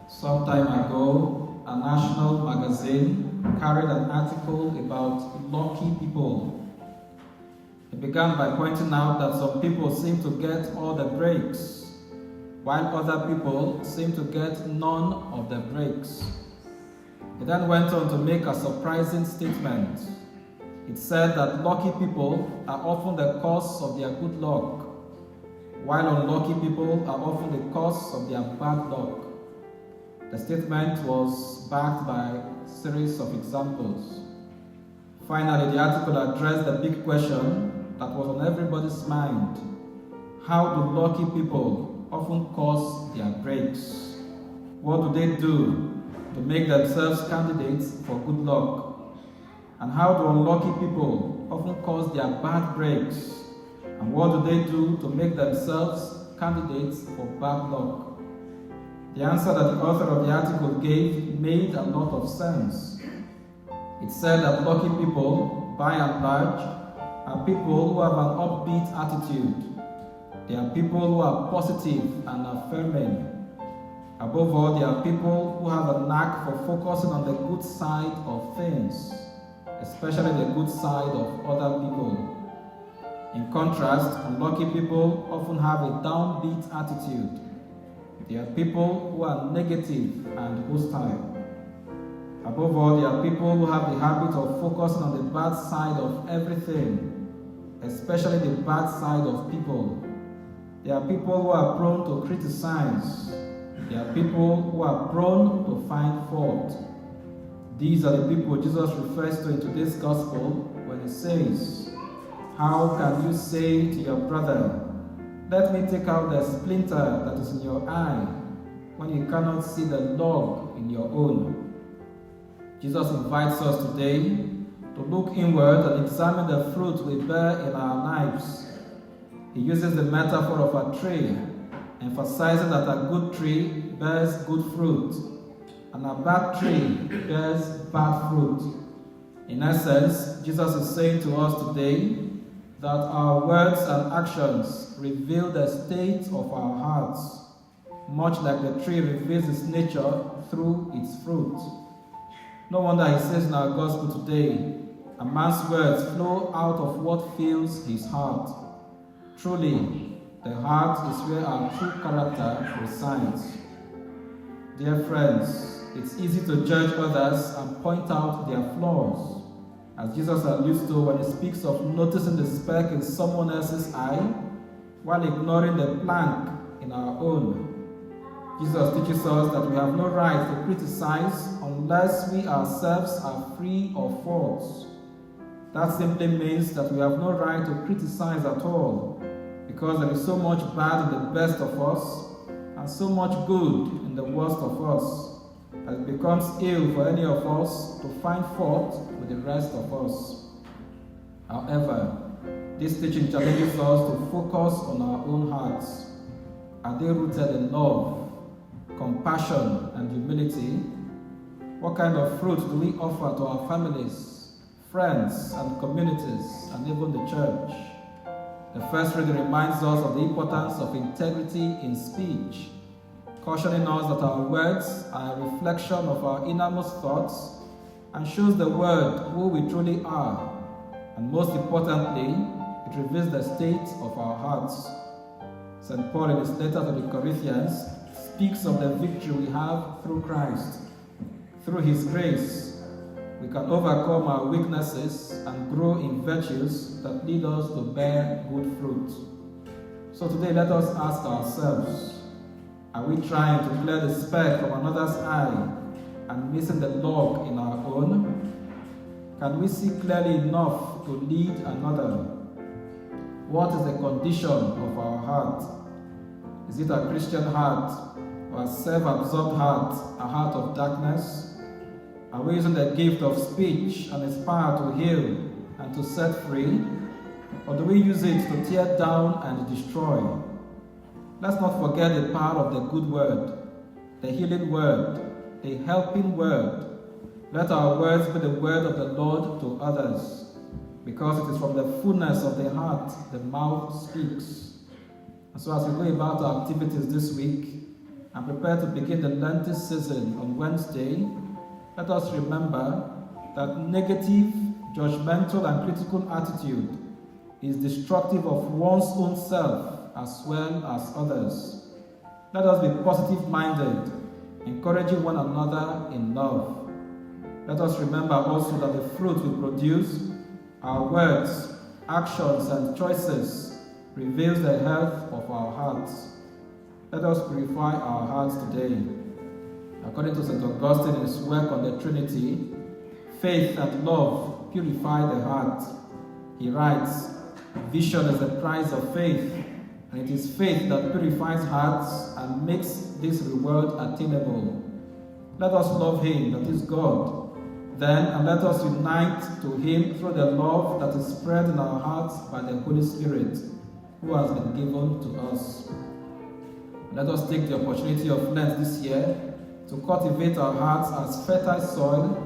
Some time ago, a national magazine carried an article about lucky people. It began by pointing out that some people seem to get all the breaks, while other people seem to get none of the breaks. It then went on to make a surprising statement. It said that lucky people are often the cause of their good luck, while unlucky people are often the cause of their bad luck. The statement was backed by a series of examples. Finally, the article addressed the big question that was on everybody's mind. How do lucky people often cause their breaks? What do they do to make themselves candidates for good luck? And how do unlucky people often cause their bad breaks? And what do they do to make themselves candidates for bad luck? The answer that the author of the article gave made a lot of sense. It said that lucky people, by and large, are people who have an upbeat attitude. They are people who are positive and affirming. Above all, they are people who have a knack for focusing on the good side of things, especially the good side of other people. In contrast, unlucky people often have a downbeat attitude. They are people who are negative and hostile. Above all, they are people who have the habit of focusing on the bad side of everything, especially the bad side of people. They are people who are prone to criticize. They are people who are prone to find fault. These are the people Jesus refers to in today's gospel when he says, "How can you say to your brother, 'Let me take out the splinter that is in your eye,' when you cannot see the log in your own?" Jesus invites us today to look inward and examine the fruit we bear in our lives. He uses the metaphor of a tree, emphasizing that a good tree bears good fruit, and a bad tree bears bad fruit. In essence, Jesus is saying to us today that our words and actions reveal the state of our hearts, much like the tree reveals its nature through its fruit. No wonder he says in our gospel today, a man's words flow out of what fills his heart. Truly, the heart is where our true character resides. Dear friends, it's easy to judge others and point out their flaws, as Jesus alludes to when he speaks of noticing the speck in someone else's eye while ignoring the plank in our own. Jesus teaches us that we have no right to criticize unless we ourselves are free of faults. That simply means that we have no right to criticize at all, because there is so much bad in the best of us and so much good in the worst of us, that it becomes ill for any of us to find fault with the rest of us. However, this teaching challenges us to focus on our own hearts. Are they rooted in love, compassion, and humility? What kind of fruit do we offer to our families, friends, and communities, and even the church? The first reading reminds us of the importance of integrity in speech, cautioning us that our words are a reflection of our innermost thoughts and shows the world who we truly are. And most importantly, it reveals the state of our hearts. St. Paul, in his letter to the Corinthians, speaks of the victory we have through Christ. Through his grace, we can overcome our weaknesses and grow in virtues that lead us to bear good fruit. So today, let us ask ourselves, are we trying to clear the speck from another's eye and missing the log in our own? Can we see clearly enough to lead another? What is the condition of our heart? Is it a Christian heart or a self-absorbed heart, a heart of darkness? Are we using the gift of speech and its power to heal and to set free? Or do we use it to tear down and destroy? Let's not forget the power of the good word, the healing word, the helping word. Let our words be the word of the Lord to others, because it is from the fullness of the heart the mouth speaks. And so as we go about our activities this week, and prepare to begin the Lenten season on Wednesday, let us remember that negative, judgmental, and critical attitude is destructive of one's own self as well as others. Let us be positive-minded, encouraging one another in love. Let us remember also that the fruit we produce, our words, actions, and choices, reveals the health of our hearts. Let us purify our hearts today. According to St. Augustine in his work on the Trinity, faith and love purify the heart. He writes, "Vision is the prize of faith, and it is faith that purifies hearts and makes this reward attainable. Let us love him, that is God. Then, and let us unite to him through the love that is spread in our hearts by the Holy Spirit, who has been given to us." Let us take the opportunity of Lent this year to cultivate our hearts as fertile soil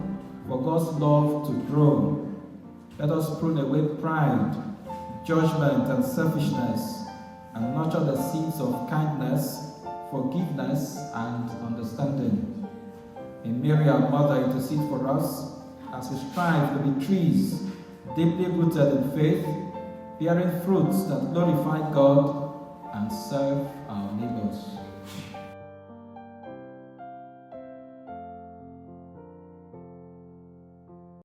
for God's love to grow. Let us prune away pride, judgment, and selfishness, and nurture the seeds of kindness, forgiveness, and understanding. May Mary, our Mother, intercede for us as we strive to be trees deeply rooted in faith, bearing fruits that glorify God and serve our neighbors.